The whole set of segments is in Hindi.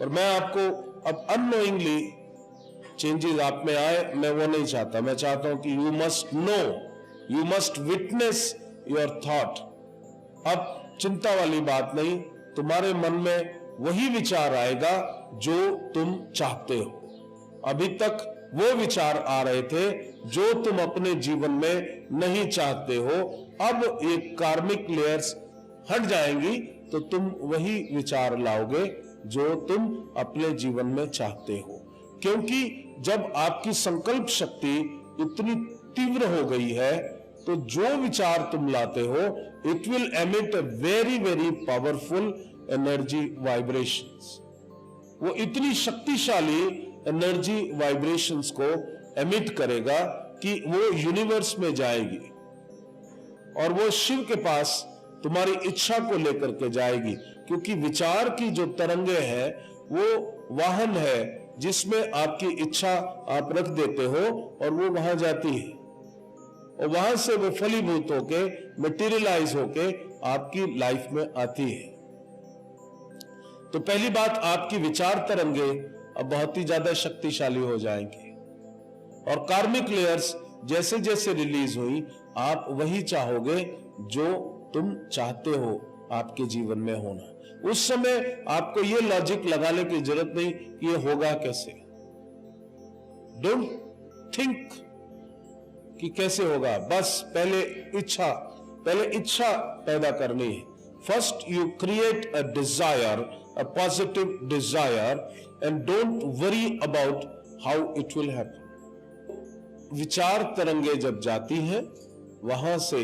और मैं आपको अब अननोइंगली चेंजेस आप में आए, मैं वो नहीं चाहता। मैं चाहता हूं कि you must know, you must witness your thought. अब चिंता वाली बात नहीं, तुम्हारे मन में वही विचार आएगा जो तुम चाहते हो। अभी तक वो विचार आ रहे थे जो तुम अपने जीवन में नहीं चाहते हो। अब ये कार्मिक लेयर्स हट जाएंगी तो तुम वही विचार लाओगे जो तुम अपने जीवन में चाहते हो। क्योंकि जब आपकी संकल्प शक्ति इतनी तीव्र हो गई है तो जो विचार तुम लाते हो, it will emit a very very powerful energy vibrations. वो इतनी शक्तिशाली एनर्जी वाइब्रेशंस को एमिट करेगा कि वो यूनिवर्स में जाएगी और वो शिव के पास तुम्हारी इच्छा को लेकर के जाएगी। क्योंकि विचार की जो तरंगे हैं वो वाहन है जिसमें आपकी इच्छा आप रख देते हो और वो वहां जाती है और वहां से वो फलीभूत होके मटेरियलाइज होके आपकी लाइफ में आती है। तो पहली बात, आपकी विचार तरंगे अब बहुत ही ज्यादा शक्तिशाली हो जाएंगी और कार्मिक लेयर्स जैसे जैसे रिलीज हुई, आप वही चाहोगे जो तुम चाहते हो आपके जीवन में होना। उस समय आपको यह लॉजिक लगाने की जरूरत नहीं कि ये होगा कैसे। डोंट थिंक कि कैसे होगा, बस पहले इच्छा पैदा करनी है। First you create a desire, a positive desire, and don't worry about how it will happen. विचार तरंगे जब जाती हैं वहां से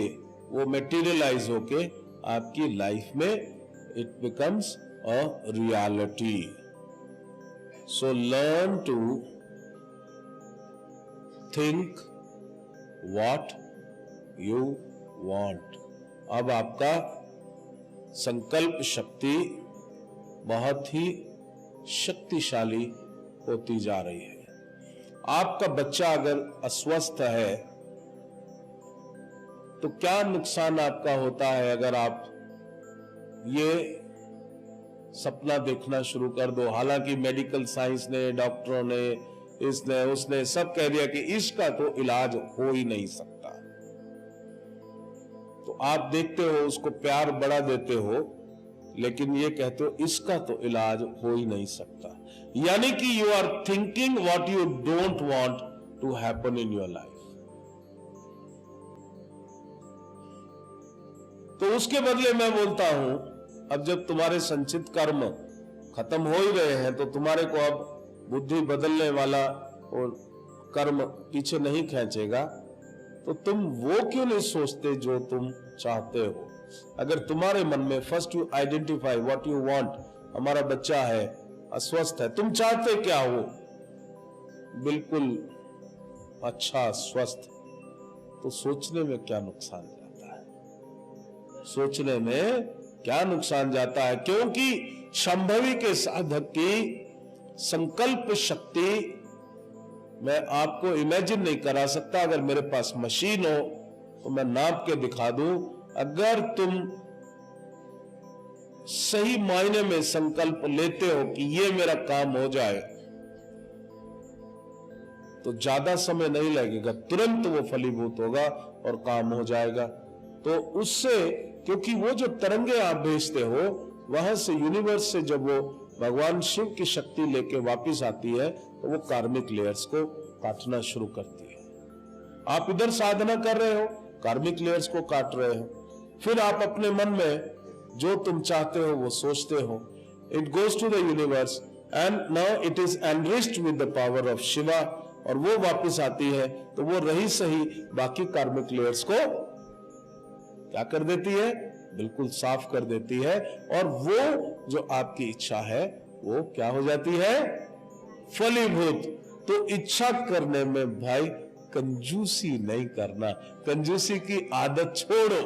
वो मटेरियलाइज होके आपकी लाइफ में it becomes a reality. So learn to think what you want. अब आपका संकल्प शक्ति बहुत ही शक्तिशाली होती जा रही है। आपका बच्चा अगर अस्वस्थ है तो क्या नुकसान आपका होता है अगर आप ये सपना देखना शुरू कर दो। हालांकि मेडिकल साइंस ने, डॉक्टरों ने, इसने उसने सब कह दिया कि इसका तो इलाज हो ही नहीं सकता, तो आप देखते हो, उसको प्यार बड़ा देते हो, लेकिन ये कहते हो इसका तो इलाज हो ही नहीं सकता। यानी कि you are thinking what you don't want to happen in your life. तो उसके बदले मैं बोलता हूं, अब जब तुम्हारे संचित कर्म खत्म हो ही रहे हैं तो तुम्हारे को अब बुद्धि बदलने वाला और कर्म पीछे नहीं खींचेगा, तो तुम वो क्यों नहीं सोचते जो तुम चाहते हो। अगर तुम्हारे मन में first you identify what you want, हमारा बच्चा है, अस्वस्थ है, तुम चाहते क्या हो, बिल्कुल अच्छा स्वस्थ, तो सोचने में क्या नुकसान जाता है, सोचने में क्या नुकसान जाता है। क्योंकि संभवी के साधक की संकल्प शक्ति मैं आपको इमेजिन नहीं करा सकता। अगर मेरे पास मशीन हो तो मैं नाप के दिखा दूं, अगर तुम सही मायने में संकल्प लेते हो कि ये मेरा काम हो जाए तो ज्यादा समय नहीं लगेगा, तुरंत वो फलीभूत होगा और काम हो जाएगा। तो उससे, क्योंकि वो जो तरंगे आप भेजते हो वहां से, यूनिवर्स से जब वो भगवान शिव की शक्ति लेके वापस आती है तो वो कार्मिक लेयर्स को काटना शुरू करती है। आप इधर साधना कर रहे हो, कार्मिक लेयर्स को काट रहे हो, फिर आप अपने मन में जो तुम चाहते हो वो सोचते हो, it goes to the universe and now it is enriched with the power of Shiva, और वो वापस आती है तो वो रही सही बाकी कार्मिक लेयर्स को क्या कर देती है, बिल्कुल साफ कर देती है, और वो जो आपकी इच्छा है वो क्या हो जाती है, फलीभूत। तो इच्छा करने में भाई कंजूसी नहीं करना, कंजूसी की आदत छोड़ो।